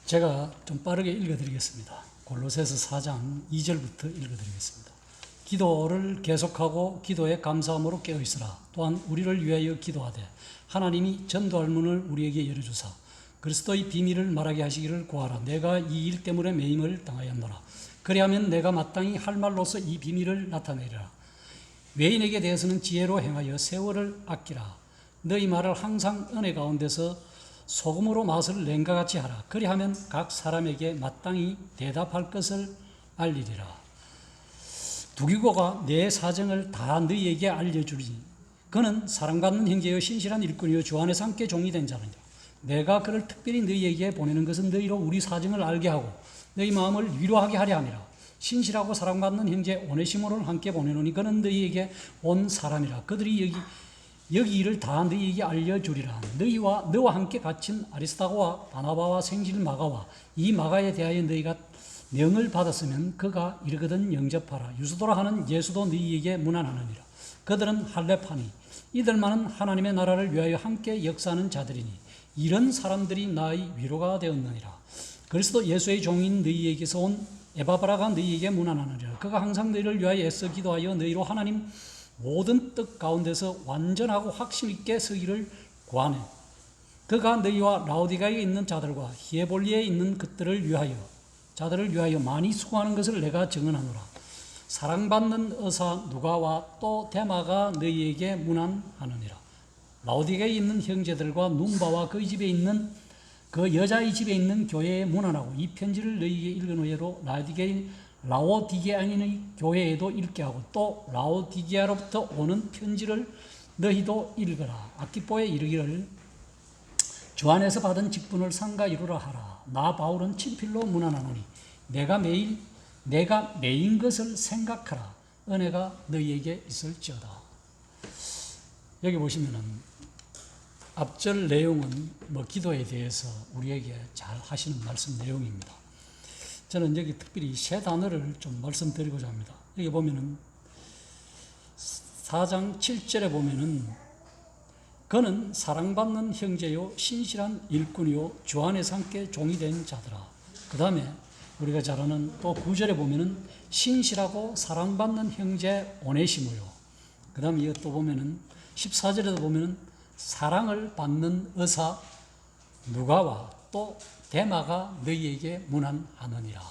제가 좀 빠르게 읽어드리겠습니다. 골로새서 4장 2절부터 읽어드리겠습니다. 기도를 계속하고 기도에 감사함으로 깨어있으라. 또한 우리를 위하여 기도하되 하나님이 전도할 문을 우리에게 열어주사 그리스도의 비밀을 말하게 하시기를 구하라. 내가 이 일 때문에 매임을 당하였노라. 그리하면 내가 마땅히 할 말로서 이 비밀을 나타내리라. 외인에게 대해서는 지혜로 행하여 세월을 아끼라. 너희 말을 항상 은혜 가운데서 소금으로 맛을 낸과 같이 하라. 그리하면 각 사람에게 마땅히 대답할 것을 알리리라. 두기고가 내 사정을 다 너희에게 알려주리니 그는 사랑받는 형제여 신실한 일꾼이요 주 안에서 함께 종이 된 자니라. 내가 그를 특별히 너희에게 보내는 것은 너희로 우리 사정을 알게 하고 너희 마음을 위로하게 하려 함이라. 신실하고 사랑받는 형제 오네시모를 함께 보내노니 그는 너희에게 온 사람이라. 그들이 여기 일을 다 너희에게 알려주리라. 너와 함께 갇힌 아리스타고와 바나바와 생질 마가와 이 마가에 대하여 너희가 명을 받았으면 그가 이르거든 영접하라. 유수도라 하는 예수도 너희에게 문안하느니라. 그들은 할례파니 이들만은 하나님의 나라를 위하여 함께 역사하는 자들이니 이런 사람들이 나의 위로가 되었느니라. 그리스도 예수의 종인 너희에게서 온 에바브라가 너희에게 문안하느니라. 그가 항상 너희를 위하여 애써 기도하여 너희로 하나님 모든 뜻 가운데서 완전하고 확신 있게 서기를 구하네. 그가 너희와 라오디가에 있는 자들과 히에볼리에 있는 자들을 위하여 많이 수고하는 것을 내가 증언하노라. 사랑받는 의사 누가와 또 데마가 너희에게 문안하느니라. 라오디가에 있는 형제들과 num바와 그 집에 있는 그 여자의 집에 있는 교회에 문안하고 이 편지를 너희에게 읽은 후에로 라오디게아인의 교회에도 읽게 하고 또 라오디게아로부터 오는 편지를 너희도 읽어라. 아키포에 이르기를 주 안에서 받은 직분을 상가 이루라 하라. 나 바울은 친필로 문안하노니 내가 매인 것을 생각하라. 은혜가 너희에게 있을지어다. 여기 보시면은 앞절 내용은 기도에 대해서 우리에게 잘 하시는 말씀 내용입니다. 저는 여기 특별히 세 단어를 좀 말씀드리고자 합니다. 여기 보면은 4장 7절에 보면은 그는 사랑받는 형제요 신실한 일꾼이요 주 안에서 함께 종이 된 자더라. 그 다음에 우리가 잘 아는 또 9절에 보면은 신실하고 사랑받는 형제 오네시모요. 그 다음에 이거 또 보면은 14절에도 보면은 사랑을 받는 의사 누가와 또 데마가 너희에게 문안하느니라.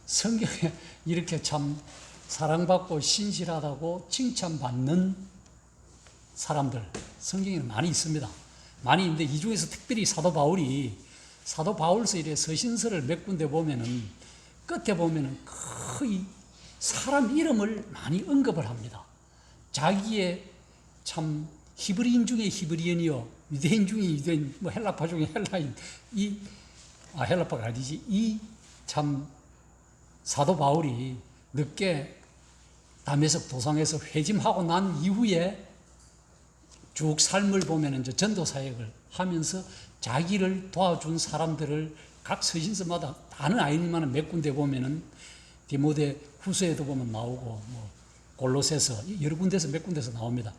성경에 이렇게 참 사랑받고 신실하다고 칭찬받는 사람들 성경에는 많이 있습니다. 많이 있는데 이 중에서 특별히 사도 바울서 이래 서신서를 몇 군데 보면은 끝에 보면은 거의 사람 이름을 많이 언급을 합니다. 자기의 참 히브리인 중에 히브리인이요 유대인 중에 유대인, 헬라파 중에 헬라인, 헬라파가 아니지. 이 참 사도 바울이 늦게 다메섹 도상에서 회심하고 난 이후에 쭉 삶을 보면 이제 전도 사역을 하면서 자기를 도와준 사람들을 각 서신서마다 다는 아니지만 몇 군데 보면은 디모데 후서에도 보면 나오고 골로새서 여러 군데서 몇 군데서 나옵니다.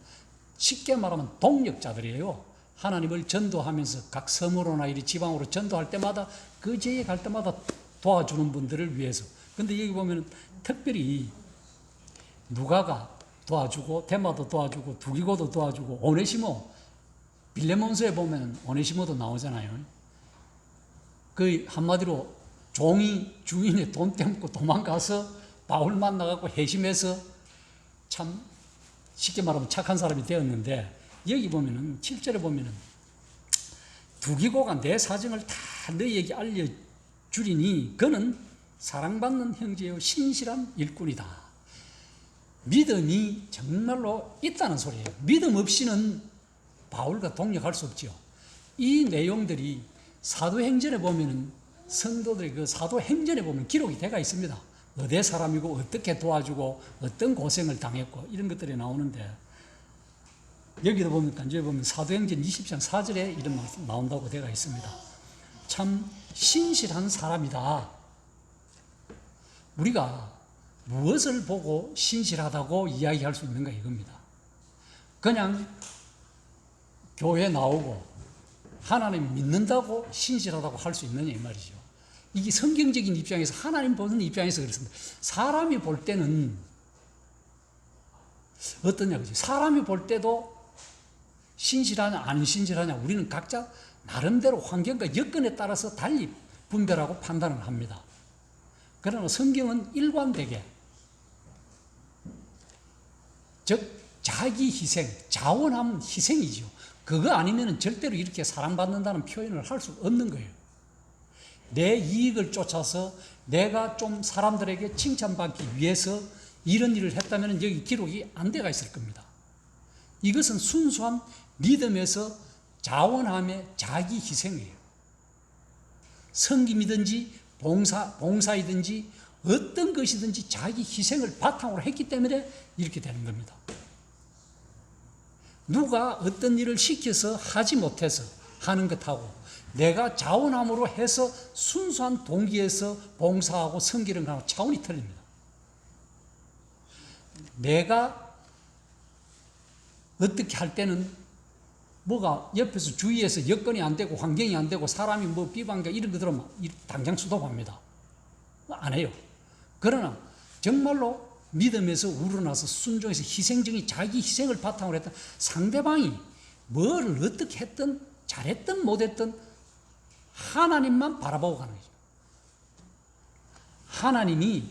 쉽게 말하면 동력자들이에요. 하나님을 전도하면서 각 섬으로나 이리 지방으로 전도할 때마다 그 지역에 갈 때마다 도와주는 분들을 위해서. 근데 여기 보면 특별히 누가가 도와주고 데마도 도와주고 두기고도 도와주고 오네시모 빌레몬서에 보면 오네시모도 나오잖아요. 그 한마디로 종이 주인의 돈 떼먹고 도망가서 바울 만나갖고 회심해서 참 쉽게 말하면 착한 사람이 되었는데 여기 보면은 7절에 보면은 두기고가 내 사정을 다 너희에게 알려주리니 그는 사랑받는 형제요 신실한 일꾼이다. 믿음이 정말로 있다는 소리예요. 믿음 없이는 바울과 동력할 수 없죠. 이 내용들이 사도행전에 보면은 성도들의 그 사도행전에 보면 기록이 되어 있습니다. 어디 사람이고 어떻게 도와주고 어떤 고생을 당했고 이런 것들이 나오는데 여기도 보면 간절히 보면 사도행전 20장 4절에 이런 말씀 나온다고 되어 있습니다. 참 신실한 사람이다. 우리가 무엇을 보고 신실하다고 이야기할 수 있는가 이겁니다. 그냥 교회 나오고 하나님 믿는다고 신실하다고 할 수 있느냐 이 말이죠. 이게 성경적인 입장에서, 하나님 보는 입장에서 그렇습니다. 사람이 볼 때는 어떠냐 그죠? 사람이 볼 때도 신실하냐 안 신실하냐 우리는 각자 나름대로 환경과 여건에 따라서 달리 분별하고 판단을 합니다. 그러나 성경은 일관되게, 즉 자기 희생, 자원하면 희생이죠. 그거 아니면 절대로 이렇게 사랑받는다는 표현을 할 수 없는 거예요. 내 이익을 쫓아서 내가 좀 사람들에게 칭찬받기 위해서 이런 일을 했다면 여기 기록이 안 돼가 있을 겁니다. 이것은 순수한 믿음에서 자원함의 자기 희생이에요. 섬김이든지 봉사이든지 어떤 것이든지 자기 희생을 바탕으로 했기 때문에 이렇게 되는 겁니다. 누가 어떤 일을 시켜서 하지 못해서 하는 것하고 내가 자원함으로 해서 순수한 동기에서 봉사하고 섬기는 것하고 차원이 틀립니다. 내가 어떻게 할 때는 뭐가 옆에서 주위에서 여건이 안 되고 환경이 안 되고 사람이 뭐 비방가 이런 거 들으면 당장 수도합니다. 안 해요. 그러나 정말로 믿음에서 우러나서 순종해서 희생적인 자기 희생을 바탕으로 했던 상대방이 뭐를 어떻게 했든 잘했든 못했든 하나님만 바라보고 가는 거죠. 하나님이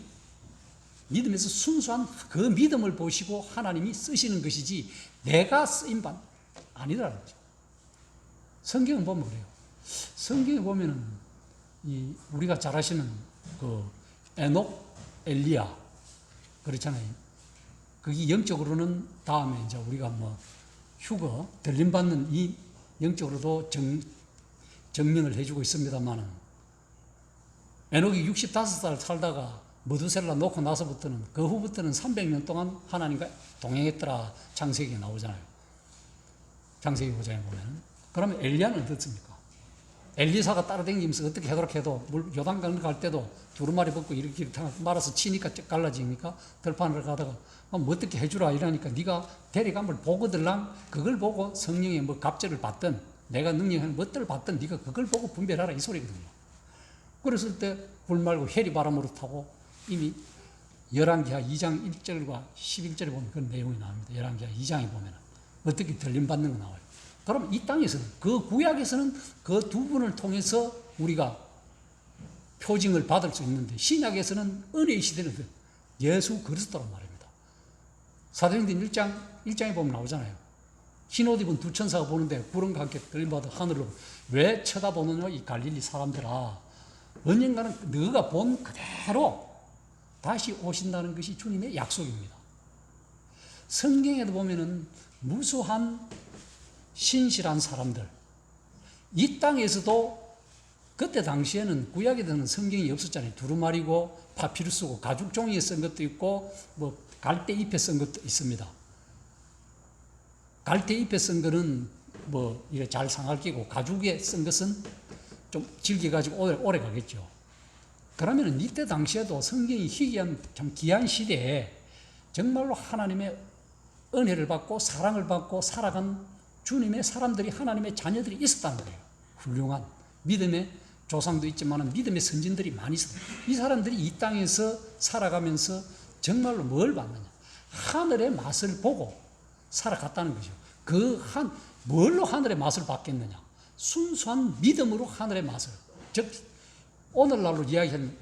믿음에서 순수한 그 믿음을 보시고 하나님이 쓰시는 것이지 내가 쓰임반 아니더라는 거죠. 성경을 보면 그래요. 성경에 보면은 우리가 잘 아시는 그 에녹, 엘리야 그렇잖아요. 그게 영적으로는 다음에 이제 우리가 뭐 휴거 들림받는 이 영적으로도 증명을 해주고 있습니다만은 에녹이 65살 살다가 머두셀라 놓고 나서부터는 그 후부터는 300년 동안 하나님과 동행했더라 창세기에 나오잖아요. 창세기 5장에 보면. 그러면 엘리야는 어떻습니까? 엘리사가 따라다니면서 어떻게 하도록 해도 요단강 갈 때도 두루마리 벗고 이렇게 말아서 치니까 갈라지니까 들판을 가다가 뭐 어떻게 해주라 이러니까 네가 데려감을 보거들랑 그걸 보고 성령의 뭐 갑절을 받든 내가 능력하는 것들을 받든 네가 그걸 보고 분별하라 이 소리거든요. 그랬을 때 불 말고 해리 바람으로 타고 이미 열왕기하 2장 1절과 11절에 보면 그런 내용이 나옵니다. 열왕기하 2장에 보면 어떻게 들림받는 거 나와요. 그럼 이 땅에서는 그 구약에서는 그 두 분을 통해서 우리가 표징을 받을 수 있는데 신약에서는 은혜의 시대는 예수 그리스도란 말입니다. 사도행전 1장에 보면 나오잖아요. 흰옷 입은 두 천사가 보는데 구름과 함께 들림받아 하늘로 왜 쳐다보느냐 이 갈릴리 사람들아 언젠가는 너가 본 그대로 다시 오신다는 것이 주님의 약속입니다. 성경에도 보면은 무수한 신실한 사람들 이 땅에서도 그때 당시에는 구약에는 성경이 없었잖아요. 두루마리고 파피루스고 가죽 종이에 쓴 것도 있고 뭐 갈대 잎에 쓴 것도 있습니다. 갈대 잎에 쓴 거는 뭐 이게 잘 상할 끼고 가죽에 쓴 것은 좀 질겨가지고 오래 가겠죠. 그러면은 이때 당시에도 성경이 희귀한 참 귀한 시대에 정말로 하나님의 은혜를 받고 사랑을 받고 살아간 주님의 사람들이 하나님의 자녀들이 있었다는 거예요. 훌륭한 믿음의 조상도 있지만 믿음의 선진들이 많이 있었어요. 이 사람들이 이 땅에서 살아가면서 정말로 뭘 받느냐? 하늘의 맛을 보고 살아갔다는 거죠. 뭘로 하늘의 맛을 받겠느냐? 순수한 믿음으로 하늘의 맛을. 즉, 오늘날로 이야기하는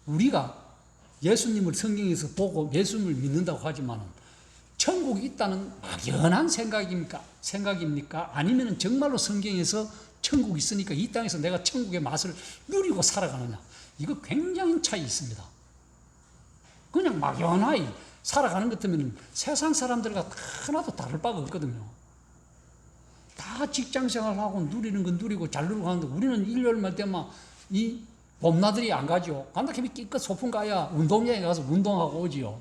우리가 예수님을 성경에서 보고 예수님을 믿는다고 하지만 천국이 있다는 막연한 생각입니까? 아니면 정말로 성경에서 천국이 있으니까 이 땅에서 내가 천국의 맛을 누리고 살아가느냐? 이거 굉장히 차이 있습니다. 그냥 막연하게 살아가는 것 같으면 세상 사람들과 하나도 다를 바가 없거든요. 다 직장 생활하고 누리는 건 누리고 잘 누리고 하는데 우리는 일요일만 되면 이 봄나들이 안 가죠. 간다 하면 끼껏 소풍 가야 운동장에 가서 운동하고 오지요.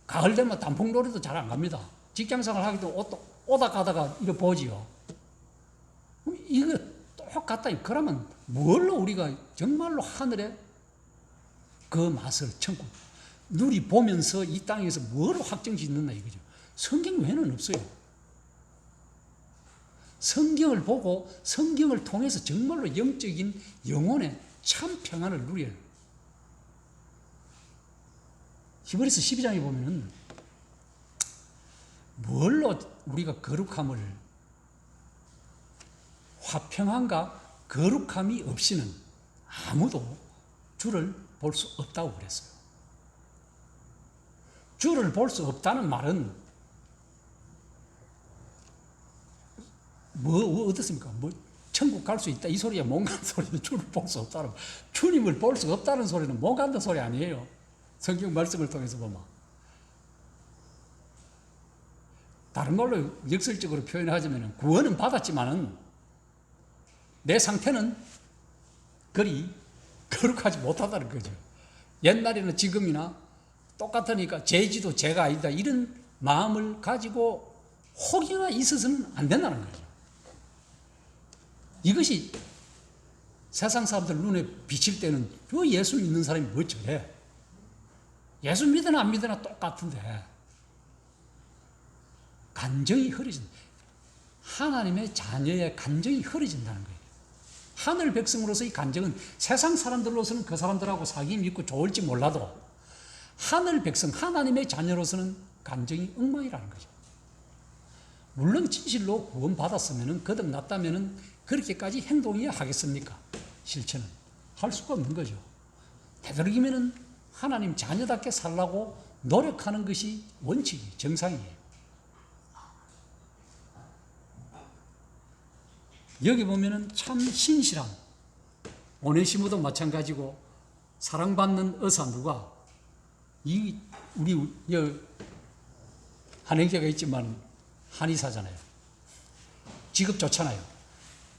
가을 되면 단풍놀이도 잘 안 갑니다. 직장 생활 하기도 오다 가다가 이거 보지요. 이거 똑같다. 그러면 뭘로 우리가 정말로 하늘의 그 맛을 천국 누리 보면서 이 땅에서 뭐로 확정 짓는다 이거죠. 성경 외에는 없어요. 성경을 보고 성경을 통해서 정말로 영적인 영혼의 참 평안을 누려요. 히브리서 12장에 보면은 뭘로 우리가 거룩함을, 화평함과 거룩함이 없이는 아무도 주를 볼 수 없다고 그랬어요. 주를 볼 수 없다는 말은 어떻습니까? 천국 갈 수 있다 이 소리야? 못 가는 소리는 주를 볼 수 없다는, 주님을 볼 수 없다는 소리는 못 간다는 소리 아니에요. 성경 말씀을 통해서 보면. 다른 말로 역설적으로 표현하자면 구원은 받았지만은 내 상태는 그리 거룩하지 못하다는 거죠. 옛날에는 지금이나 똑같으니까 죄지도 죄가 아니다 이런 마음을 가지고 혹이나 있어서는 안 된다는 거죠. 이것이 세상 사람들 눈에 비칠 때는 저 예수 믿는 사람이 뭐 저래? 예수 믿으나 안 믿으나 똑같은데 간정이 흐려진다. 하나님의 자녀의 간정이 흐려진다는 거예요. 하늘 백성으로서 이 간정은 세상 사람들로서는 그 사람들하고 사귐이 있고 좋을지 몰라도 하늘 백성, 하나님의 자녀로서는 간정이 엉망이라는 거죠. 물론 진실로 구원받았으면 거듭났다면 그렇게까지 행동해야 하겠습니까? 실천은 할 수가 없는 거죠. 되도록이면 하나님 자녀답게 살라고 노력하는 것이 원칙이 정상이에요. 여기 보면은 참 신실한 오네시모도 마찬가지고 사랑받는 의사 누가 우리 한행제가 있지만 한의사잖아요. 직업 좋잖아요.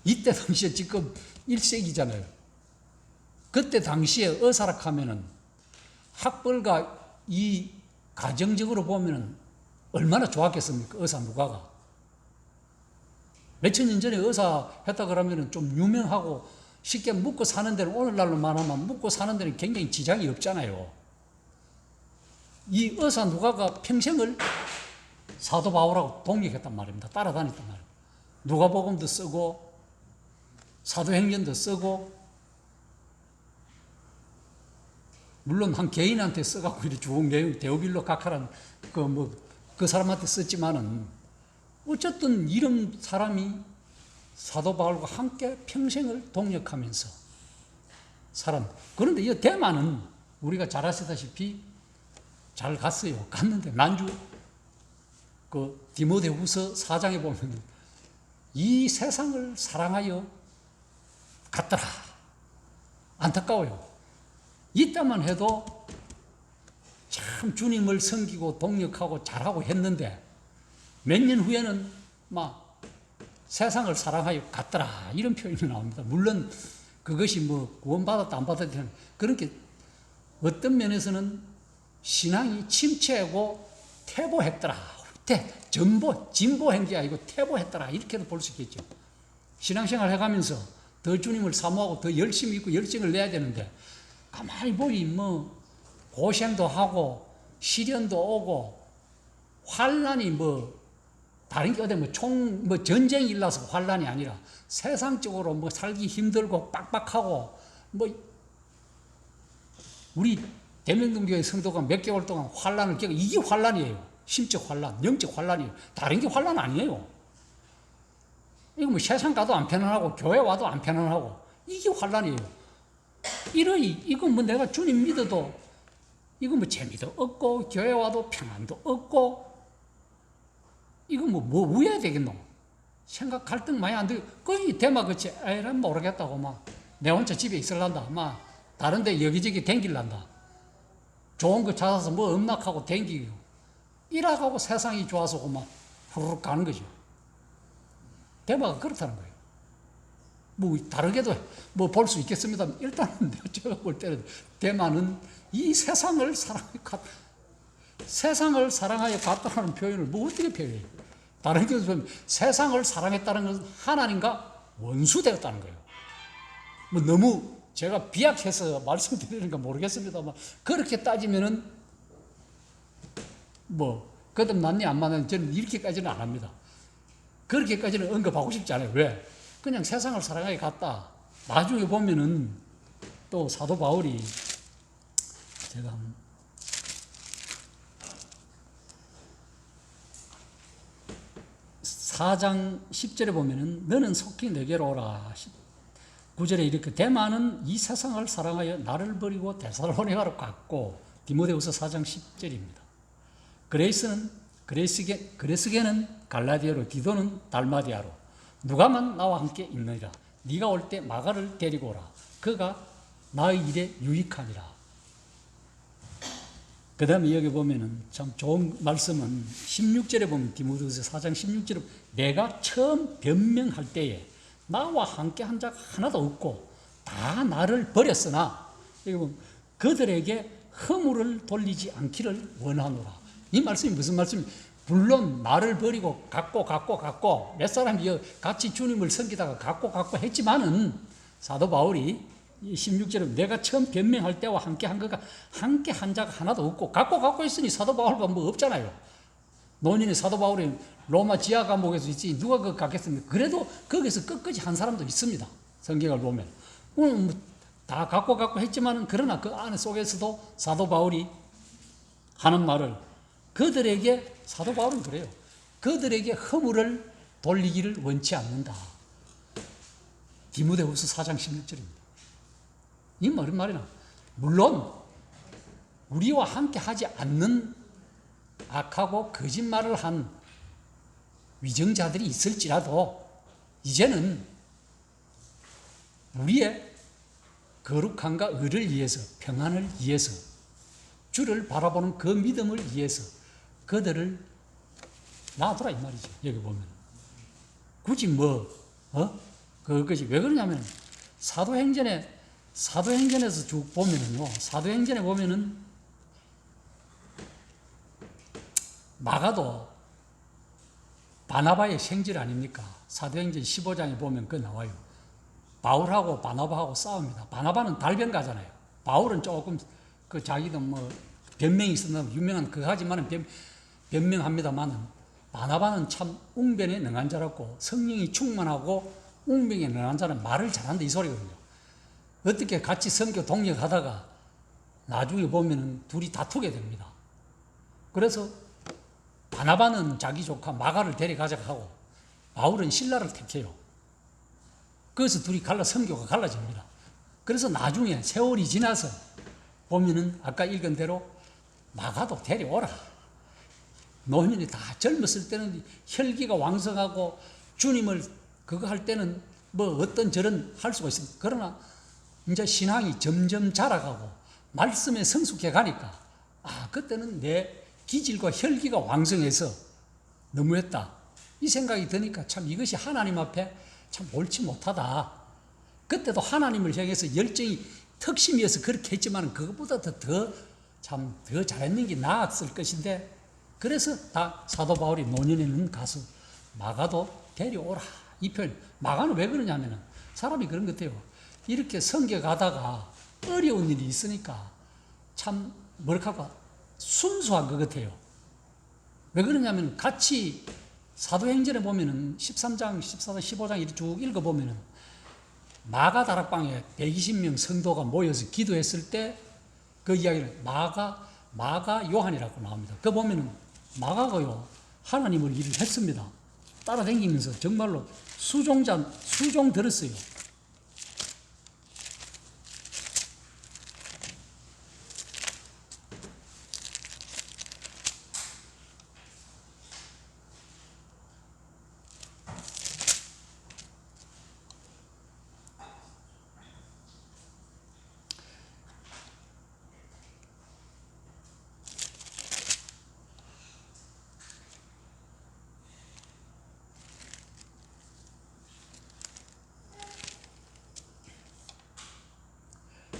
이때 당시에 직업 1세기잖아요. 그때 당시에 의사라 하면은 학벌과 이 가정적으로 보면은 얼마나 좋았겠습니까? 의사 누가가. 몇천 년 전에 의사 했다 그러면은 좀 유명하고 쉽게 묵고 사는 데는 오늘날로 말하면 묵고 사는 데는 굉장히 지장이 없잖아요. 이 의사 누가가 평생을 사도 바울하고 동역했단 말입니다. 따라다녔단 말이에요. 누가복음도 쓰고 사도행전도 쓰고 물론 한 개인한테 써갖고 이렇게 쭉 내용 데오빌로 카카란 그 사람한테 썼지만은 어쨌든 이런 사람이 사도 바울과 함께 평생을 동역하면서 살았는데, 그런데 이 대만은 우리가 잘 아시다시피 잘 갔어요. 갔는데 난주 그 디모데후서 4장에 보면 이 세상을 사랑하여 갔더라. 안타까워요. 이때만 해도 참 주님을 섬기고 동역하고 잘하고 했는데 몇 년 후에는 막 세상을 사랑하여 갔더라 이런 표현이 나옵니다. 물론 그것이 구원받았다 안 받았다 그렇게 어떤 면에서는 신앙이 침체하고 퇴보했더라. 진보한 게 아니고 퇴보했더라 이렇게도 볼 수 있겠죠. 신앙생활 해가면서 더 주님을 사모하고 더 열심히 있고 열정을 내야 되는데 가만히 보니 고생도 하고 시련도 오고 환난이 다른 게 어디 전쟁이 일어나서 환난이 아니라 세상적으로 살기 힘들고 빡빡하고 우리 대명동교회 성도가 몇 개월 동안 환난을 겪고 이게 환난이에요. 심적 환난, 영적 환난이에요. 다른 게 환난 아니에요. 이거 세상 가도 안 편안하고 교회 와도 안 편안하고 이게 환난이에요. 이거 내가 주님 믿어도 이거 재미도 없고 교회 와도 평안도 없고 이거 우야 되겠노? 생각 갈등 많이 안 되고 거의 대마그치 에이란 모르겠다고 내 혼자 집에 있을란다 다른 데 여기저기 댕길란다. 좋은 거 찾아서 음락하고 댕기고 일하고 세상이 좋아서 후루룩 가는 거죠. 대마가 그렇다는 거예요. 다르게도 볼 수 있겠습니다. 일단은 제가 볼 때는 대마는 이 세상을 사랑하여 갔다는 표현을 어떻게 표현해요? 다른 경우에 보면 세상을 사랑했다는 것은 하나님과 원수되었다는 거예요. 너무 제가 비약해서 말씀드리는 건 모르겠습니다만 그렇게 따지면은 거듭났니 안 맞았니 저는 이렇게까지는 안 합니다. 그렇게까지는 언급하고 싶지 않아요. 왜? 그냥 세상을 살아가게 갔다. 나중에 보면은 또 사도 바울이 제가 4장 10절에 보면은 너는 속히 내게로 오라. 9절에 이렇게 대만은 이 세상을 사랑하여 나를 버리고 데살로니가로 갔고, 디모데후서 4장 10절입니다. 그레스게는 갈라디아로, 디도는 달마디아로, 누가만 나와 함께 있느니라. 네가 올 때 마가를 데리고 오라. 그가 나의 일에 유익하니라. 그 다음에 여기 보면은 참 좋은 말씀은 16절에 보면, 디모데후서 4장 16절에 내가 처음 변명할 때에 나와 함께 한 자가 하나도 없고 다 나를 버렸으나, 여기 보면 그들에게 허물을 돌리지 않기를 원하노라. 이 말씀이 무슨 말씀이에요? 물론 나를 버리고 갔고 몇 사람이 같이 주님을 섬기다가 갔고 했지만은, 사도 바울이 16절에 내가 처음 변명할 때와 함께 한 거가 함께 한 자가 하나도 없고, 갔고 했으니 사도 바울과 뭐 없잖아요. 논인의 사도 바울이 로마 지하 감옥에서 있지 누가 그 갔겠습니까? 그래도 거기서 끝까지 한 사람도 있습니다. 성경을 보면 다 갔고 했지만은, 그러나 그 안에 속에서도 사도 바울이 하는 말을, 그들에게, 사도 바울은 그래요. 그들에게 허물을 돌리기를 원치 않는다. 디모데후서 4장 16절입니다. 이 무슨 말이나? 물론 우리와 함께 하지 않는 악하고 거짓말을 한 위정자들이 있을지라도 이제는 우리의 거룩함과 의를 위해서, 평안을 위해서, 주를 바라보는 그 믿음을 위해서 그들을 놔두라 이 말이죠. 여기 보면 굳이 그것이 왜 그러냐면, 사도행전에서 쭉 보면은요, 사도행전에 보면은 마가도 바나바의 생질 아닙니까? 사도행전 15장에 보면 그 나와요. 바울하고 바나바하고 싸웁니다. 바나바는 달변가잖아요. 바울은 조금 그 자기도 뭐 변명이 있었나 유명한 그거 하지만은 변명합니다만은, 바나바는 참 웅변에 능한 자라고 성령이 충만하고 웅변에 능한 자는 말을 잘한다 이 소리거든요. 어떻게 같이 선교 동역하다가 나중에 보면은 둘이 다투게 됩니다. 그래서 바나바는 자기 조카 마가를 데려가자고 하고 바울은 신라를 택해요. 그래서 둘이 선교가 갈라집니다. 그래서 나중에 세월이 지나서 보면은 아까 읽은 대로 마가도 데려오라. 노인이 다 젊었을 때는 혈기가 왕성하고 주님을 그거 할 때는 뭐 어떤 절은 할 수가 있습니다. 그러나 이제 신앙이 점점 자라가고 말씀에 성숙해 가니까, 그때는 내 기질과 혈기가 왕성해서 너무했다 이 생각이 드니까 참 이것이 하나님 앞에 참 옳지 못하다. 그때도 하나님을 향해서 열정이 특심이어서 그렇게 했지만 그것보다 더 잘했는 게 나았을 것인데, 그래서 다 사도 바울이 노년에는 가서 마가도 데려오라 이 표현. 마가는 왜 그러냐면은 사람이 그런 것 같아요. 이렇게 선교 가다가 어려운 일이 있으니까 참 순수한 것 같아요. 왜 그러냐면 같이 사도행전에 보면은 13장, 14장, 15장 이렇게 쭉 읽어보면은 마가 다락방에 120명 성도가 모여서 기도했을 때 그 이야기를 마가 요한이라고 나옵니다. 그 보면은 마가가요 하나님을 일을 했습니다. 따라다니면서 정말로 수종 들었어요.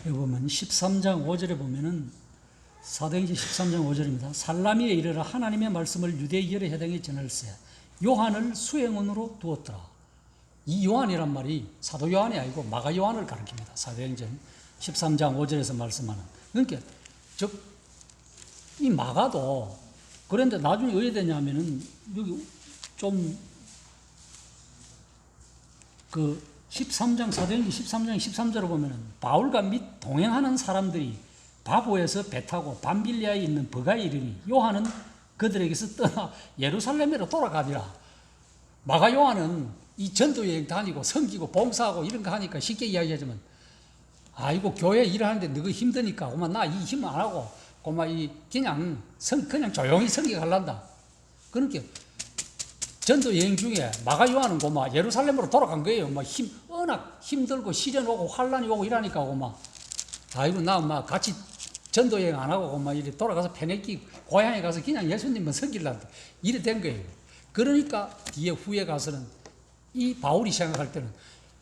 여기 보면 13장 5절에 보면은 사도행전 13장 5절입니다. 살라미에 이르러 하나님의 말씀을 유대 여러 회당에 전할세 요한을 수행원으로 두었더라. 이 요한이란 말이 사도 요한이 아니고 마가 요한을 가리킵니다. 사도행전 13장 5절에서 말씀하는. 그러니까 즉 이 마가도, 그런데 나중에 어떻게 되냐면은 여기 좀 그 13장 사도행전 13장 13절을 보면은 바울과 및 동행하는 사람들이 바보에서 배 타고 밤빌리아에 있는 버가에 이르니 요한은 그들에게서 떠나 예루살렘으로 돌아가니라. 마가 요한은 이 전도 여행 다니고 섬기고 봉사하고 이런 거 하니까 쉽게 이야기하지만 아이고 교회 일하는데 너가 힘드니까 고마 나 이 힘 안 하고 고마 이 그냥 조용히 섬기갈란다. 그러니까 전도 여행 중에 마가 요한은 고마 예루살렘으로 돌아간 거예요. 워낙 힘들고 시련 오고 환란이 오고 이러니까 고마 아이고 나 같이 전도 여행 안 하고 고마 이리 돌아가서 페네키 고향에 가서 그냥 예수님만 섬길란다. 이래 된 거예요. 그러니까 뒤에 후에 가서는 이 바울이 생각할 때는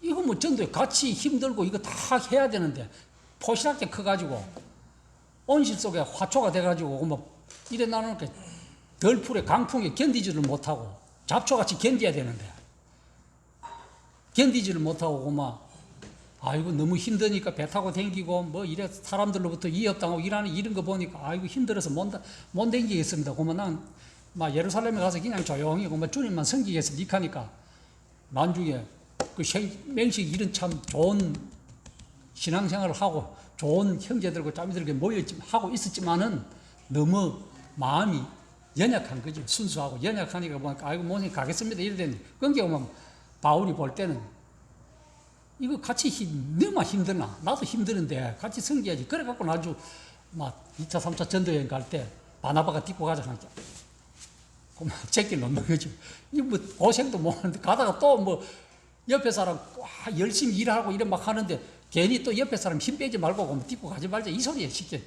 이거 뭐 전도에 같이 힘들고 이거 다 해야 되는데 포시랗게 커가지고 온실 속에 화초가 돼가지고 뭐 이래 나누니까 덜풀에 강풍에 견디지를 못하고 잡초같이 견뎌야 되는데 견디지를 못하고 고마 아이고 너무 힘드니까 배 타고 댕기고 뭐 이래 사람들로부터 이협당하고 일하는 이런 거 보니까 아이고 힘들어서 못 댕기겠습니다. 고마 난 예루살렘에 가서 그냥 조용히 고마 주님만 섬기겠습니다. 하니까 나중에 그 맹식 이런 참 좋은 신앙생활을 하고 좋은 형제들과 자매들과 하고 있었지만은 너무 마음이 연약한 거죠. 순수하고 연약하니까 보니까 아이고 모님 가겠습니다. 이러더니 그게 오면 바울이 볼 때는 이거 같이 너무 힘드나 나도 힘드는데 같이 섬겨야지. 그래갖고 나중 2차 3차 전도여행 갈 때 바나바가 딛고 가자 하니까 제끼 놓는 거죠. 이거 뭐 고생도 못 하는데 가다가 또 뭐 옆에 사람 열심히 일하고 이래 막 하는데 괜히 또 옆에 사람 힘 빼지 말고 딛고 가지 말자 이 소리에 쉽게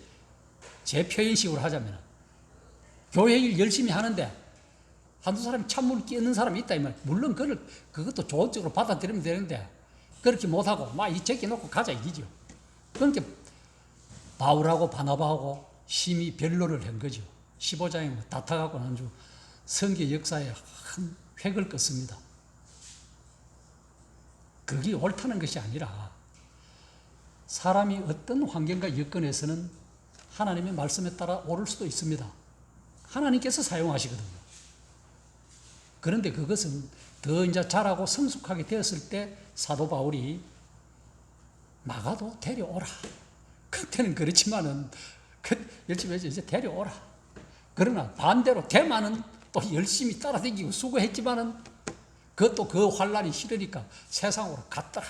제 표현식으로 하자면 교회 일 열심히 하는데 한두 사람이 찬물 끼는 사람이 있다 이 말. 물론 그것도 좋은 쪽으로 받아들이면 되는데 그렇게 못하고 이 제끼 놓고 가자 이기죠. 그러니까 바울하고 바나바하고 심히 변론을 한 거죠. 15장에 다퉈갖고 아주 성경 역사에 큰 획을 껐습니다. 그게 옳다는 것이 아니라 사람이 어떤 환경과 여건에서는 하나님의 말씀에 따라 옳을 수도 있습니다. 하나님께서 사용하시거든요. 그런데 그것은 더 이제 자라고 성숙하게 되었을 때 사도 바울이 마가도 데려오라. 그때는 그렇지만은 열심히 해서 이제 데려오라. 그러나 반대로 대만은 또 열심히 따라다니고 수고했지만은 그것도 그 환란이 싫으니까 세상으로 갔더라.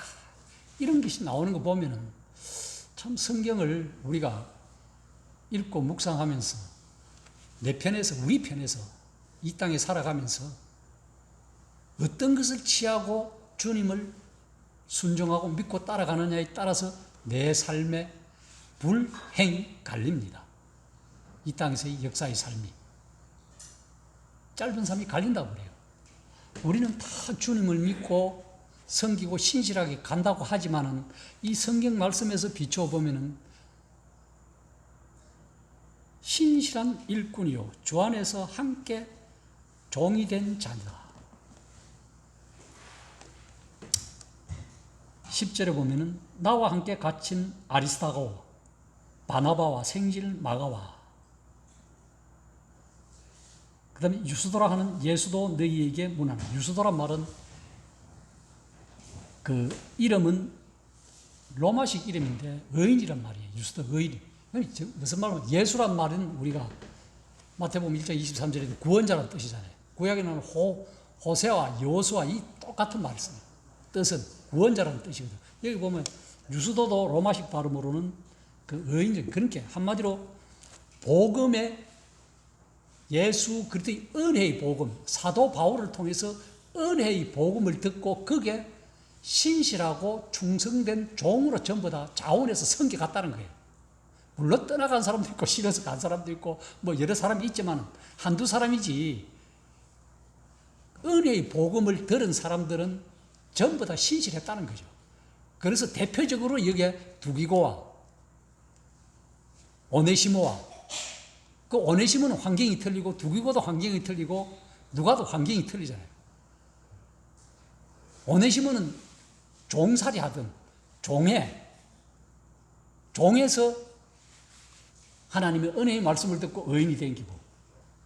이런 것이 나오는 거 보면은 참 성경을 우리가 읽고 묵상하면서 내 편에서 우리 편에서 이 땅에 살아가면서 어떤 것을 취하고 주님을 순종하고 믿고 따라가느냐에 따라서 내 삶의 불행이 갈립니다. 이 땅에서의 역사의 삶이 짧은 삶이 갈린다고 그래요. 우리는 다 주님을 믿고 섬기고 신실하게 간다고 하지만은 이 성경 말씀에서 비춰보면은 신실한 일꾼이요 주 안에서 함께 종이 된 자다. 10절에 보면은 나와 함께 갇힌 아리스다고와 바나바와 생질 마가와 그 다음에 유스도라 하는 예수도 너희에게 문하노라. 유스도란 말은 그 이름은 로마식 이름인데 의인이란 말이에요. 유스도 의인. 무슨 말이면 예수란 말은 우리가 마태복음 1장 23절에 구원자라는 뜻이잖아요. 구약에는 호세와 여호수아 이 똑같은 말을 씁니다. 뜻은 구원자라는 뜻이거든요. 여기 보면 유스도도 로마식 발음으로는 그 의인, 그렇게 한마디로 복음의 예수 그리스도의 은혜의 복음, 사도 바울을 통해서 은혜의 복음을 듣고 그게 신실하고 충성된 종으로 전부 다 자원해서 섬겨갔다는 거예요. 물론 떠나간 사람도 있고 싫어서 간 사람도 있고 뭐 여러 사람이 있지만 한두 사람이지 은혜의 복음을 들은 사람들은 전부 다 신실했다는 거죠. 그래서 대표적으로 여기에 두기고와 오네시모와 그 오네시모는 환경이 틀리고 두기고도 환경이 틀리고 누가도 환경이 틀리잖아요. 오네시모는 종살이 하던 종에서 하나님의 은혜의 말씀을 듣고 의인이 된 기분.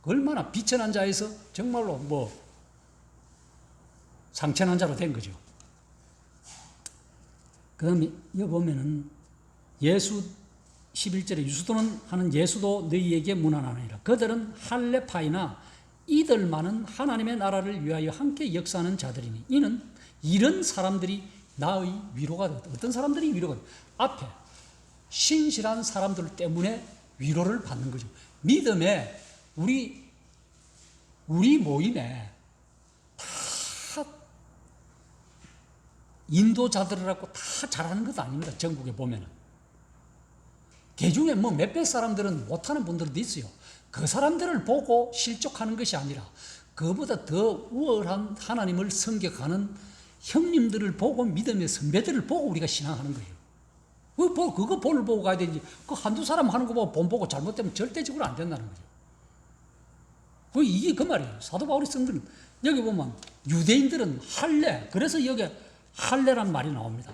얼마나 비천한 자에서 정말로 상천한 자로 된 거죠. 그 다음에 여기 보면은 예수 11절에 유수도는 하는 예수도 너희에게 문안하느니라. 그들은 할례파이나 이들만은 하나님의 나라를 위하여 함께 역사하는 자들이니 이는 이런 사람들이 나의 위로가 되었다. 어떤 사람들이 위로가 되었다. 앞에 신실한 사람들 때문에 위로를 받는 거죠. 믿음에 우리 모임에 다 인도자들이라고 다 잘하는 것도 아닙니다. 전국에 보면은. 개중에 뭐 몇백 사람들은 못하는 분들도 있어요. 그 사람들을 보고 실족하는 것이 아니라 그보다 더 우월한 하나님을 섬격하는 형님들을 보고 믿음의 선배들을 보고 우리가 신앙하는 거예요. 그거 본을 보고 가야 되지. 그 한두 사람 하는 거 보고 본 보고 잘못되면 절대적으로 안 된다는 거죠. 이게 그 말이에요. 사도 바울이 쓴 거는 여기 보면 유대인들은 할례, 그래서 여기 할례란 말이 나옵니다.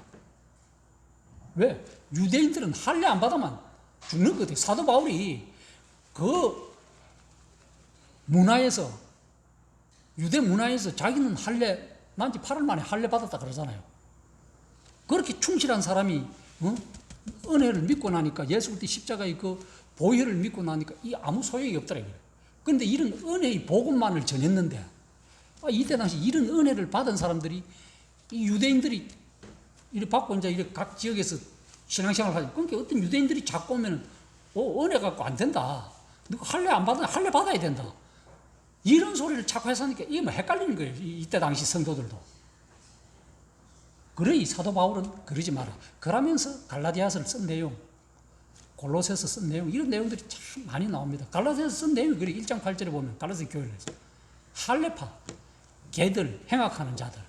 왜? 유대인들은 할례 안 받으면 죽는 거예요. 사도 바울이 그 문화에서, 유대 문화에서 자기는 할례, 난지 8월 만에 할례 받았다 그러잖아요. 그렇게 충실한 사람이 은혜를 믿고 나니까, 예수 그리스도의 십자가의 그 보혈을 믿고 나니까 이 아무 소용이 없더라. 그런데 이런 은혜의 복음만을 전했는데, 이때 당시 이런 은혜를 받은 사람들이, 이 유대인들이 이렇게 받고 이제 이렇게 각 지역에서 신앙생활을 하죠. 그러니까 어떤 유대인들이 자꾸 오면은 은혜 갖고 안 된다. 너 할례 안 받아, 할례 받아야 된다. 이런 소리를 자꾸 해서 하니까 이게 뭐 헷갈리는 거예요. 이때 당시 성도들도. 그래, 이 사도 바울은 그러지 마라. 그러면서 갈라디아서를 쓴 내용, 골로새서 쓴 내용, 이런 내용들이 참 많이 나옵니다. 갈라디아서 쓴 내용이 그래. 1장 8절에 보면 갈라디아 교회에서 할례파, 개들, 행악하는 자들.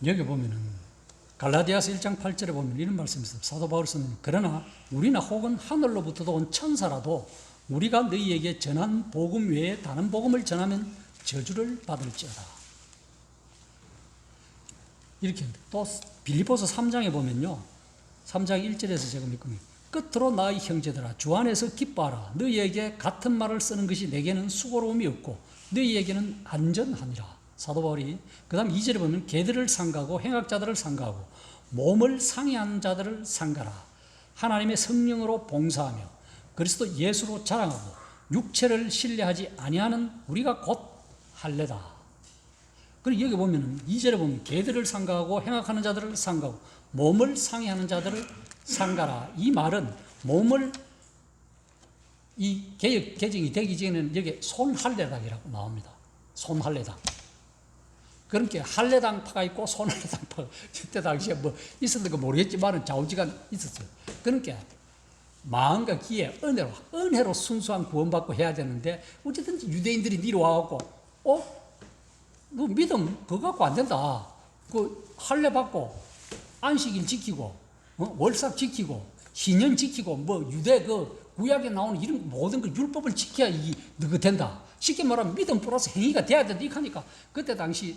여기 보면은 갈라디아서 1장 8절에 보면 이런 말씀이 있습니다. 사도 바울이 쓰는, 그러나 우리나 혹은 하늘로부터도 온 천사라도 우리가 너희에게 전한 복음 외에 다른 복음을 전하면 저주를 받을지어다. 이렇게 또 빌립보서 3장에 보면요, 3장 1절에서 제가 믿겁니다. 끝으로 나의 형제들아, 주 안에서 기뻐하라. 너희에게 같은 말을 쓰는 것이 내게는 수고로움이 없고 너희에게는 안전하니라. 사도 바울이 그 다음 2절에 보면 개들을 상가하고 행악자들을 상가하고 몸을 상해하는 자들을 상가라. 하나님의 성령으로 봉사하며 그리스도 예수로 자랑하고 육체를 신뢰하지 아니하는 우리가 곧 할례다. 그리고 여기 보면 2절에 보면 개들을 상가하고 행악하는 자들을 상가하고 몸을 상해하는 자들을 상가라. 이 말은 몸을, 이 개정이 되기 전에는 여기 손할례당이라고 나옵니다. 손할례당. 그러니까 할례당파가 있고 손할례당파가 그때 당시에 뭐 있었는가 모르겠지만 좌우지간 있었어요. 그러니까 마음과 기에 은혜로 순수한 구원받고 해야 되는데, 어쨌든 유대인들이 니로와갖고 너 믿음 그거 갖고 안 된다. 그 할례 받고 안식일 지키고 월삭 지키고 희년 지키고 뭐 유대 그 구약에 나오는 이런 모든 그 율법을 지켜야 너가 된다. 쉽게 말하면 믿음 플러스 행위가 돼야 된다. 이렇게 하니까 그때 당시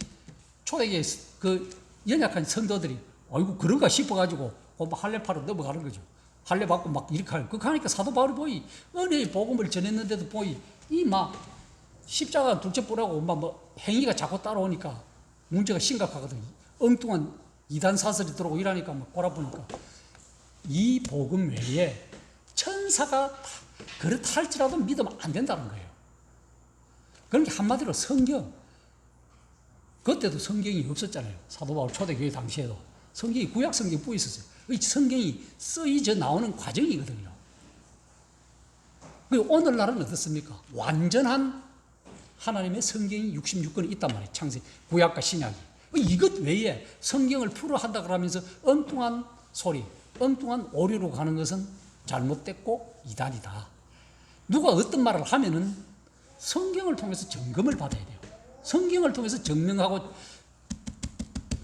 초대교회 그 연약한 성도들이 아이고 그런가 싶어가지고 할례파로 넘어가는 거죠. 할례 받고 막 이렇게 하고 그렇게 하니까 사도 바울이 보이 은혜의 복음을 전했는데도 보이 이 막 십자가 둘째 뿌라고 뭐 행위가 자꾸 따라오니까 문제가 심각하거든요. 엉뚱한 이단 사설이 들어오고 이러니까 막 꼬라보니까 이 복음 외에 천사가 그렇다 할지라도 믿으면 안 된다는 거예요. 그러니까 한마디로 성경, 그때도 성경이 없었잖아요. 사도 바울 초대교회 당시에도 성경이 구약 성경이 뿌여 있었어요. 이 성경이 쓰여져 나오는 과정이거든요. 오늘날은 어떻습니까? 완전한 하나님의 성경이 66권이 있단 말이에요. 창세기, 구약과 신약이. 이것 외에 성경을 풀어 한다 그러면서 엉뚱한 소리, 엉뚱한 오류로 가는 것은 잘못됐고 이단이다. 누가 어떤 말을 하면은 성경을 통해서 점검을 받아야 돼요. 성경을 통해서 증명하고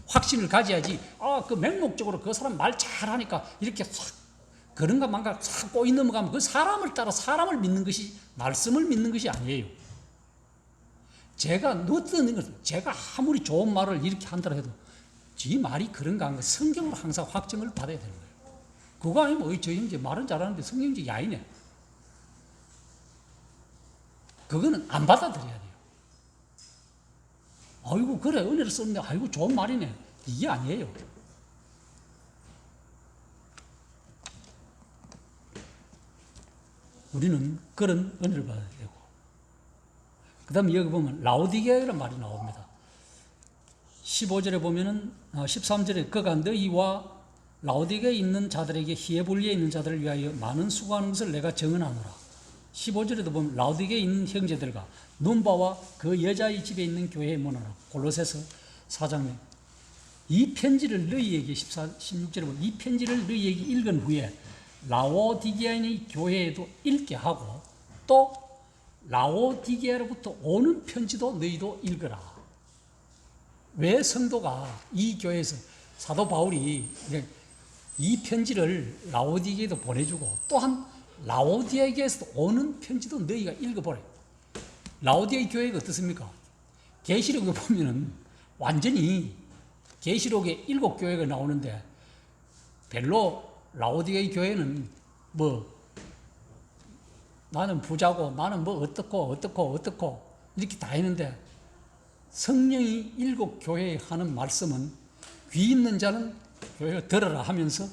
확신을 가져야지, 그 맹목적으로 그 사람 말 잘하니까 이렇게 확 그런가 뭔가 싹 꼬이 넘어가면 그 사람을 따라 사람을 믿는 것이 말씀을 믿는 것이 아니에요. 제가 어떤 것, 제가 아무리 좋은 말을 이렇게 한다고 해도 지 말이 그런가 하는 거 성경으로 항상 확정을 받아야 되는 거예요. 그거 아니면 저 형제 말은 잘하는데 성경적 야이네. 그거는 안 받아들여야 돼요. 아이고 그래 은혜를 썼는데 아이고 좋은 말이네. 이게 아니에요. 우리는 그런 은혜를 받아야 되고, 그 다음에 여기 보면 라오디게라는 말이 나옵니다. 15절에 보면은 13절에 그가 너희와 라오디게에 있는 자들에게 히에볼리에 있는 자들을 위하여 많은 수고하는 것을 내가 정언하노라. 15절에도 보면 라오디게에 있는 형제들과 눈바와 그 여자의 집에 있는 교회에 모아라. 골로새서 4장에 이 편지를 너희에게 16절에 보면 이 편지를 너희에게 읽은 후에 라오디게아인의 교회에도 읽게 하고 또 라오디게아로부터 오는 편지도 너희도 읽어라. 왜 성도가 이 교회에서 사도 바울이 이 편지를 라오디게에도 보내주고 또한 라오디게에서 오는 편지도 너희가 읽어보래. 라오디게 교회가 어떻습니까? 계시록에 보면은 완전히 계시록에 7교회가 나오는데 별로 라오디게 교회는 뭐 나는 부자고 나는 뭐 어떻고 이렇게 다 했는데 성령이 7교회에 하는 말씀은 귀 있는 자는 교회가 들어라 하면서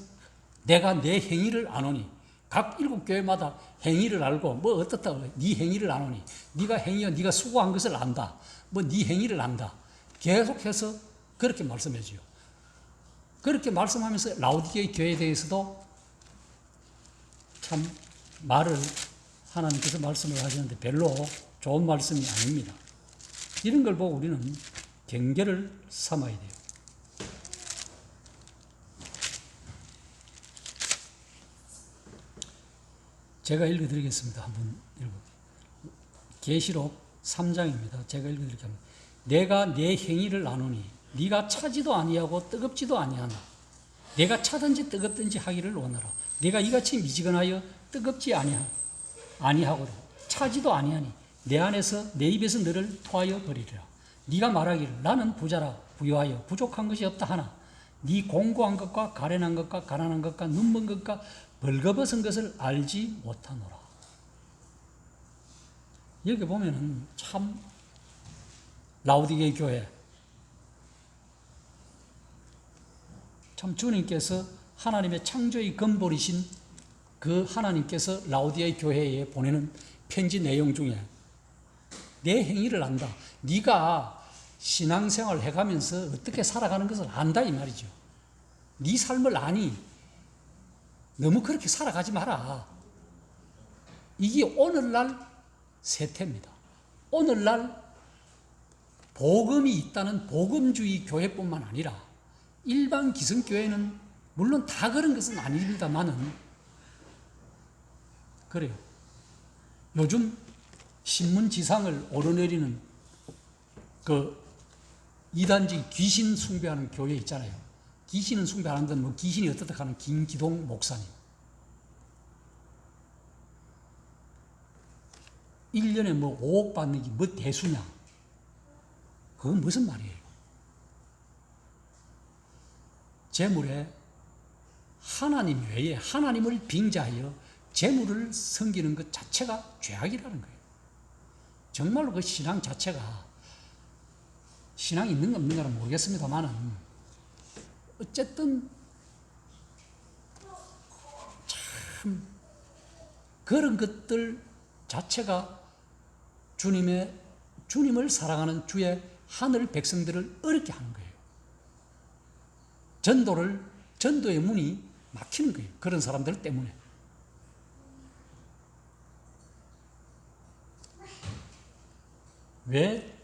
내가 내 행위를 아노니 각 7교회마다 행위를 알고 뭐 어떻다 네 행위를 아노니 네가 행위와 네가 수고한 것을 안다 뭐 네 행위를 안다 계속해서 그렇게 말씀해줘요. 그렇게 말씀하면서 라오디게 교회에 대해서도 참 말을 하나님께서 말씀을 하시는데 별로 좋은 말씀이 아닙니다. 이런 걸 보고 우리는 경계를 삼아야 돼요. 제가 읽어드리겠습니다. 한번 읽어볼게요. 계시록 3장입니다. 제가 읽어드리겠습니다. 내가 내 행위를 아노니 네가 차지도 아니하고 뜨겁지도 아니하나 내가 차든지 뜨겁든지 하기를 원하라. 내가 이같이 미지근하여 뜨겁지 아니하고도 차지도 아니하니 내 안에서 내 입에서 너를 토하여 버리리라. 네가 말하기를 나는 부자라 부유하여 부족한 것이 없다 하나 네 공고한 것과 가련한 것과 가난한 것과 눈먼 것과 벌거벗은 것을 알지 못하노라. 여기 보면은 참 라오디게 교회 참 주님께서 하나님의 창조의 근본이신 그 하나님께서 라오디게 교회에 보내는 편지 내용 중에 내 행위를 안다. 네가 신앙생활을 해가면서 어떻게 살아가는 것을 안다 이 말이죠. 네 삶을 아니 너무 그렇게 살아가지 마라. 이게 오늘날 세태입니다. 오늘날 복음이 있다는 복음주의 교회뿐만 아니라 일반 기성교회는 물론 다 그런 것은 아닙니다만은 그래요. 요즘 신문지상을 오르내리는 그 이단지 귀신 숭배하는 교회 있잖아요. 귀신은 숭배 안 한다면 뭐 귀신이 어떻다 하는 김기동 목사님. 1년에 뭐 5억 받는 게 뭐 대수냐. 그건 무슨 말이에요? 재물에 하나님 외에 하나님을 빙자하여 재물을 섬기는 것 자체가 죄악이라는 거예요. 정말로 그 신앙 자체가 신앙이 있는가 없는가는 모르겠습니다만은 어쨌든 참 그런 것들 자체가 주님을 사랑하는 주의 하늘 백성들을 어렵게 하는 거예요. 전도의 문이 막히는 거예요. 그런 사람들 때문에. 왜?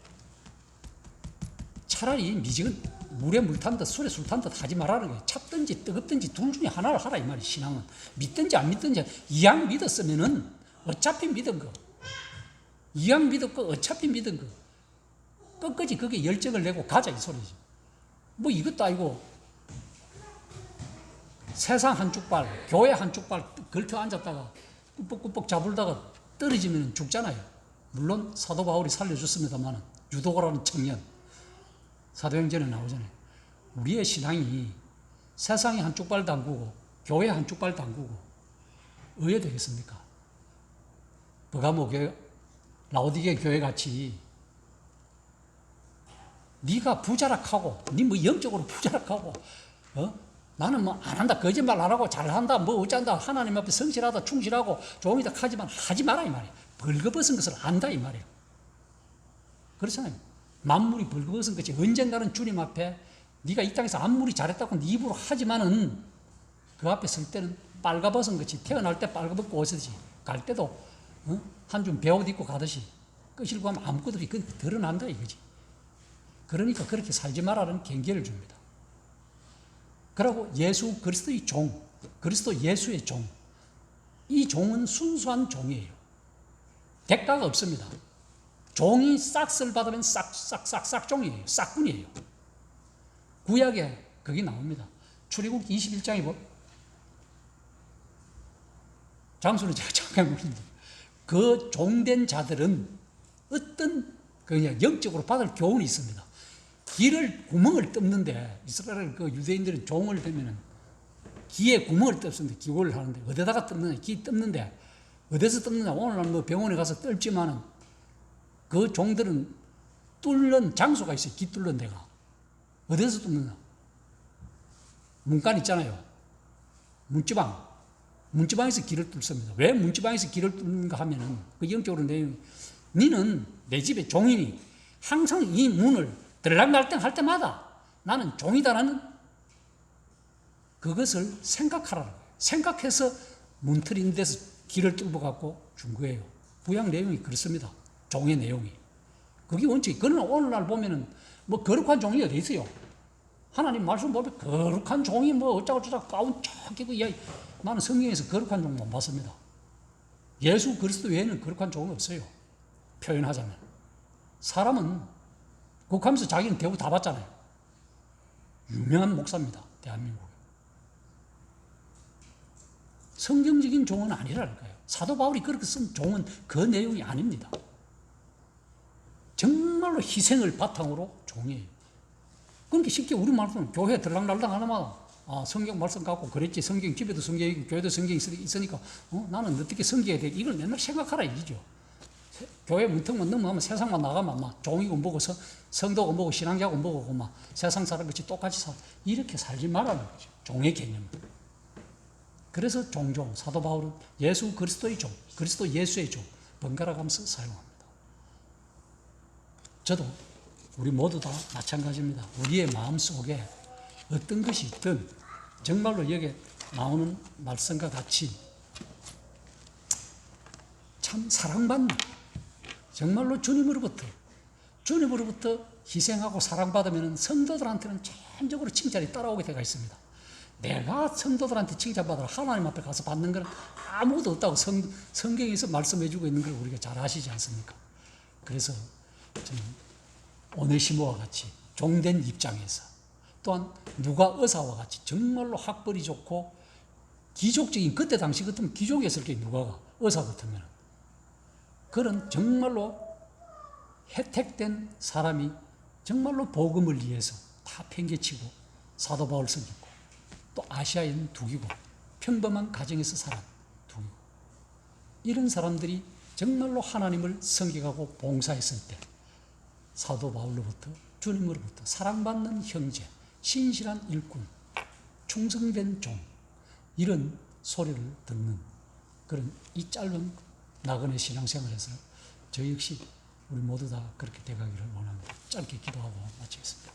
차라리 미지근 물에 물 탄다, 술에 술 탄다 하지 말라는 거예요. 찹든지 뜨겁든지 둘 중에 하나를 하라 이 말이에요. 신앙은 믿든지 안 믿든지 이왕 믿었으면은 어차피 믿은 거, 이왕 믿었고 어차피 믿은 거 끝까지 그게 열정을 내고 가자 이 소리죠. 뭐 이것도 아니고 세상 한쪽 발, 교회 한쪽 발 걸터 앉았다가 꾸벅꾸벅 잡을다가 떨어지면 죽잖아요. 물론 사도 바울이 살려줬습니다만 유도고라는 청년, 사도행전에 나오잖아요. 우리의 신앙이 세상에 한쪽 발 담그고 교회 한쪽 발 담그고 어떻게 되겠습니까? 버가모 교회, 라오디게 교회 같이 네가 부자락하고 네 뭐 영적으로 부자락하고 나는 뭐 안 한다, 거짓말 안 하고 잘한다, 뭐 어쩐다, 하나님 앞에 성실하다, 충실하고 종이다 하지만 하지 마라 이 말이에요. 벌거벗은 것을 안다 이 말이에요. 그렇잖아요. 만물이 벌거벗은 것이 언젠가는 주님 앞에 네가 이 땅에서 아무리 잘했다고 네 입으로 하지만은 그 앞에 설 때는 빨가벗은 것이 태어날 때 빨가벗고 오듯이 갈 때도 한 줌 베옷 입고 가듯이 끄실고 하면 아무것도 드러난다 이거지. 그러니까 그렇게 살지 말라는 경계를 줍니다. 그리고 예수 그리스도의 종, 그리스도 예수의 종, 이 종은 순수한 종이에요. 대가가 없습니다. 종이 싹을 받으면 싹종이에요. 싹군이에요. 구약에 그게 나옵니다. 출애굽 21장에 뭐 장수는 제가 잠깐 모릅니다. 그 종된 자들은 어떤 그냥 영적으로 받을 교훈이 있습니다. 귀를 구멍을 뜯는데 이스라엘 그 유대인들은 종을 되면은 귀에 구멍을 뜯습니다. 기고를 하는데 어디다가 뜯느냐? 귀 뜯는데 어디서 뜯느냐? 오늘날 뭐 병원에 가서 뜯지만은 그 종들은 뚫는 장소가 있어요. 귀 뚫는 데가 어디서 뜯느냐? 문간 있잖아요. 문지방에서 귀를 뚫습니다. 왜 문지방에서 귀를 뚫는가 하면은 그 영적으로 너는 내 집의 종이니 항상 이 문을 들락날락 할 때마다 나는 종이다라는 그것을 생각하라는 거예요. 생각해서 문틀인 데서 귀를 뚫어갖고 준 거예요. 구약 내용이 그렇습니다. 종의 내용이. 그게 원칙. 그러나 오늘날 보면은 뭐 거룩한 종이 어디 있어요? 하나님 말씀 보면 거룩한 종이 뭐 어쩌고저쩌고 가운 쫙 끼고, 야, 나는 성경에서 거룩한 종 못 봤습니다. 예수 그리스도 외에는 거룩한 종은 없어요. 표현하자면. 사람은 국하면서 자기는 대우 다 받잖아요. 유명한 목사입니다. 대한민국에. 성경적인 종은 아니라니까요. 사도 바울이 그렇게 쓴 종은 그 내용이 아닙니다. 정말로 희생을 바탕으로 종이에요. 그러니까 쉽게 우리 말씀은 교회 들락날락 하나마다 성경 말씀 갖고 그랬지, 성경 집에도 성경이 있고 교회도 성경이 있으니까 나는 어떻게 섬겨야 돼? 이걸 맨날 생각하라 이기죠. 교회 문턱만 넘어가면 세상만 나가면 막 종이고 뭐고 성도고 뭐고 신앙자고 뭐고 막 세상 사람같이 똑같이 이렇게 살지 말라는 거죠. 종의 개념. 그래서 종종 사도 바울은 예수 그리스도의 종, 그리스도 예수의 종 번갈아 가면서 사용합니다. 저도 우리 모두 다 마찬가지입니다. 우리의 마음속에 어떤 것이 있든 정말로 여기에 나오는 말씀과 같이 참 사랑받는, 정말로 주님으로부터 희생하고 사랑받으면 성도들한테는 전적으로 칭찬이 따라오게 되어 있습니다. 내가 성도들한테 칭찬받으러 하나님 앞에 가서 받는 건 아무것도 없다고 성경에서 말씀해주고 있는 걸 우리가 잘 아시지 않습니까? 그래서 저는 오네시모와 같이 종된 입장에서, 또한 누가 의사와 같이 정말로 학벌이 좋고 귀족적인, 그때 당시 같으면 귀족이었을 게 누가가 의사 같으면 그런 정말로 혜택된 사람이 정말로 복음을 위해서 다 팽개치고 사도 바울 섬겼고, 또 아시아에 있는 두기고, 평범한 가정에서 살아 두기고, 이런 사람들이 정말로 하나님을 섬기고 봉사했을 때 사도 바울로부터, 주님으로부터 사랑받는 형제, 신실한 일꾼, 충성된 종, 이런 소리를 듣는 그런 이 짧은 나그네 신앙생활에서 저 역시 우리 모두 다 그렇게 되가기를 원합니다. 짧게 기도하고 마치겠습니다.